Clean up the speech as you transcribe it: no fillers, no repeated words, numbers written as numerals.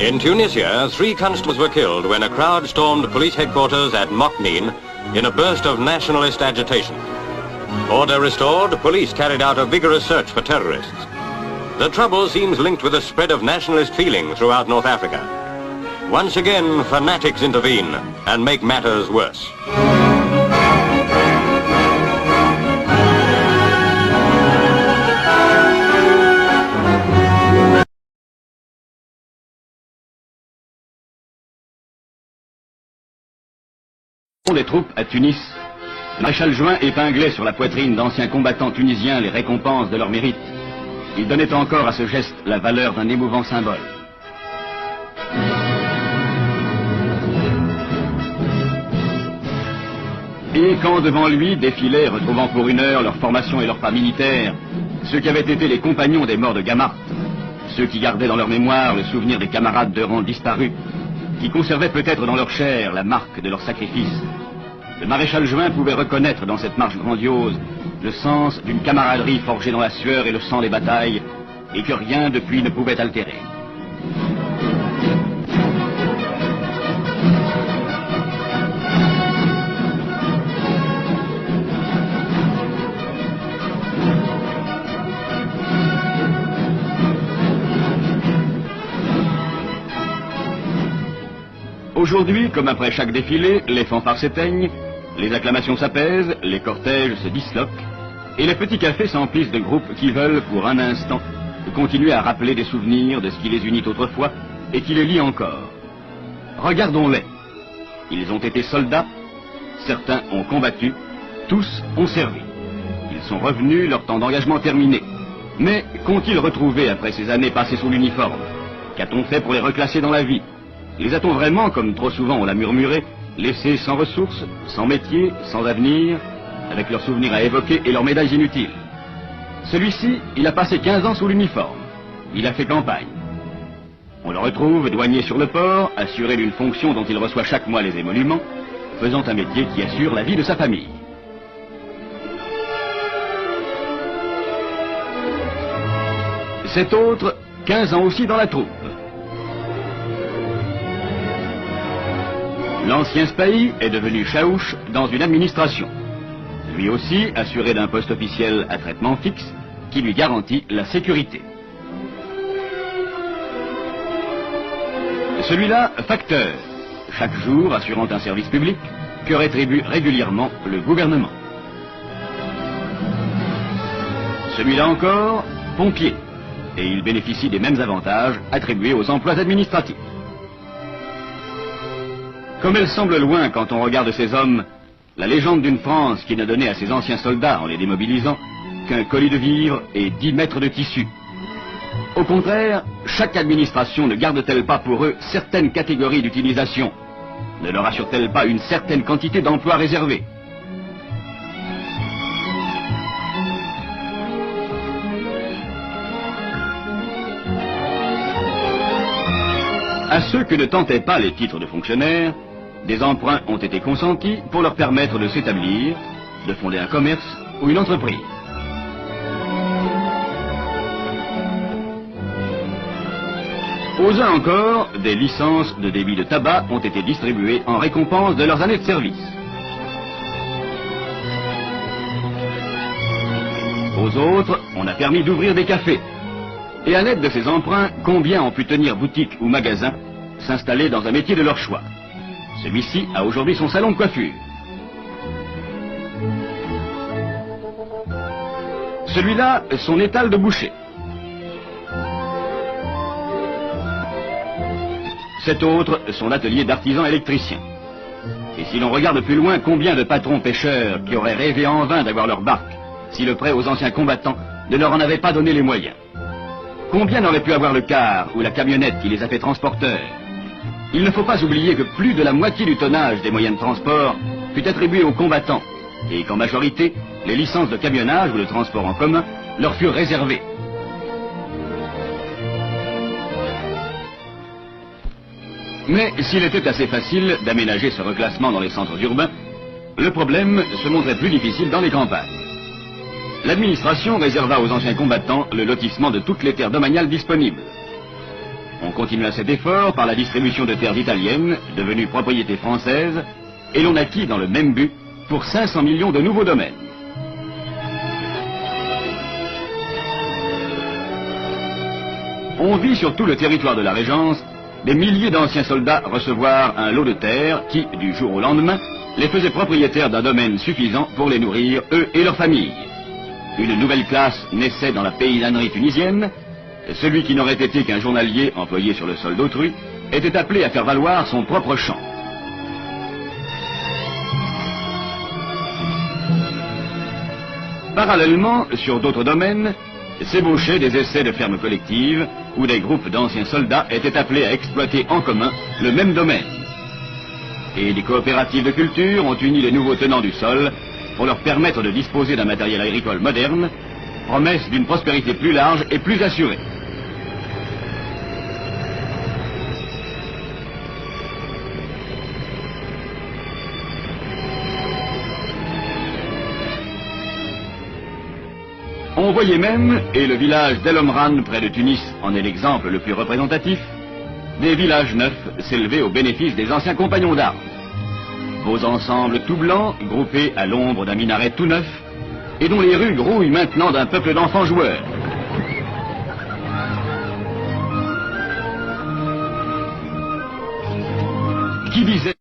In Tunisia, 3 constables were killed when a crowd stormed police headquarters at Mokneen in a burst of nationalist agitation. Order restored, police carried out a vigorous search for terrorists. The trouble seems linked with the spread of nationalist feeling throughout North Africa. Once again, fanatics intervene and make matters worse. Des troupes à Tunis, le maréchal Juin épinglait sur la poitrine d'anciens combattants tunisiens les récompenses de leur mérite. Il donnait encore à ce geste la valeur d'un émouvant symbole. Et quand devant lui défilaient, retrouvant pour une heure leur formation et leur pas militaire, ceux qui avaient été les compagnons des morts de Gamart, ceux qui gardaient dans leur mémoire le souvenir des camarades de rang disparus, qui conservaient peut-être dans leur chair la marque de leur sacrifice, le maréchal Juin pouvait reconnaître dans cette marche grandiose le sens d'une camaraderie forgée dans la sueur et le sang des batailles, et que rien depuis ne pouvait altérer. Aujourd'hui, comme après chaque défilé, les fanfares s'éteignent, les acclamations s'apaisent, les cortèges se disloquent, et les petits cafés s'emplissent de groupes qui veulent, pour un instant, continuer à rappeler des souvenirs de ce qui les unit autrefois et qui les lie encore. Regardons-les. Ils ont été soldats, certains ont combattu, tous ont servi. Ils sont revenus, leur temps d'engagement terminé. Mais qu'ont-ils retrouvé après ces années passées sous l'uniforme? Qu'a-t-on fait pour les reclasser dans la vie? Les a-t-on vraiment, comme trop souvent on l'a murmuré, laissés sans ressources, sans métier, sans avenir, avec leurs souvenirs à évoquer et leurs médailles inutiles? Celui-ci, il a passé 15 ans sous l'uniforme. Il a fait campagne. On le retrouve douanier sur le port, assuré d'une fonction dont il reçoit chaque mois les émoluments, faisant un métier qui assure la vie de sa famille. Cet autre, 15 ans aussi dans la troupe. L'ancien Spahi est devenu chaouche dans une administration. Lui aussi assuré d'un poste officiel à traitement fixe qui lui garantit la sécurité. Celui-là, facteur, chaque jour assurant un service public que rétribue régulièrement le gouvernement. Celui-là encore, pompier, et il bénéficie des mêmes avantages attribués aux emplois administratifs. Comme elle semble loin quand on regarde ces hommes, la légende d'une France qui ne donnait à ses anciens soldats, en les démobilisant, qu'un colis de vivres et 10 mètres de tissu. Au contraire, chaque administration ne garde-t-elle pas pour eux certaines catégories d'utilisation? Ne leur assure-t-elle pas une certaine quantité d'emplois réservés? À ceux que ne tentaient pas les titres de fonctionnaires, des emprunts ont été consentis pour leur permettre de s'établir, de fonder un commerce ou une entreprise. Aux uns encore, des licences de débit de tabac ont été distribuées en récompense de leurs années de service. Aux autres, on a permis d'ouvrir des cafés. Et à l'aide de ces emprunts, combien ont pu tenir boutique ou magasin, s'installer dans un métier de leur choix? Celui-ci a aujourd'hui son salon de coiffure. Celui-là, son étal de boucher. Cet autre, son atelier d'artisan électricien. Et si l'on regarde plus loin, combien de patrons pêcheurs qui auraient rêvé en vain d'avoir leur barque, si le prêt aux anciens combattants ne leur en avait pas donné les moyens? Combien n'auraient pu avoir le car ou la camionnette qui les a fait transporteurs? Il ne faut pas oublier que plus de la moitié du tonnage des moyens de transport fut attribué aux combattants, et qu'en majorité, les licences de camionnage ou de transport en commun leur furent réservées. Mais s'il était assez facile d'aménager ce reclassement dans les centres urbains, le problème se montrait plus difficile dans les campagnes. L'administration réserva aux anciens combattants le lotissement de toutes les terres domaniales disponibles. On continua cet effort par la distribution de terres italiennes, devenues propriétés françaises, et l'on acquit dans le même but pour 500 millions de nouveaux domaines. On vit sur tout le territoire de la Régence des milliers d'anciens soldats recevoir un lot de terre qui, du jour au lendemain, les faisait propriétaires d'un domaine suffisant pour les nourrir, eux et leurs familles. Une nouvelle classe naissait dans la paysannerie tunisienne. Celui qui n'aurait été qu'un journalier employé sur le sol d'autrui était appelé à faire valoir son propre champ. Parallèlement, sur d'autres domaines, s'ébauchaient des essais de fermes collectives où des groupes d'anciens soldats étaient appelés à exploiter en commun le même domaine. Et des coopératives de culture ont uni les nouveaux tenants du sol pour leur permettre de disposer d'un matériel agricole moderne, promesse d'une prospérité plus large et plus assurée. On voyait même, et le village d'El Omran près de Tunis en est l'exemple le plus représentatif, des villages neufs s'élever au bénéfice des anciens compagnons d'armes. Beaux ensembles tout blancs, groupés à l'ombre d'un minaret tout neuf, et dont les rues grouillent maintenant d'un peuple d'enfants joueurs. Qui disait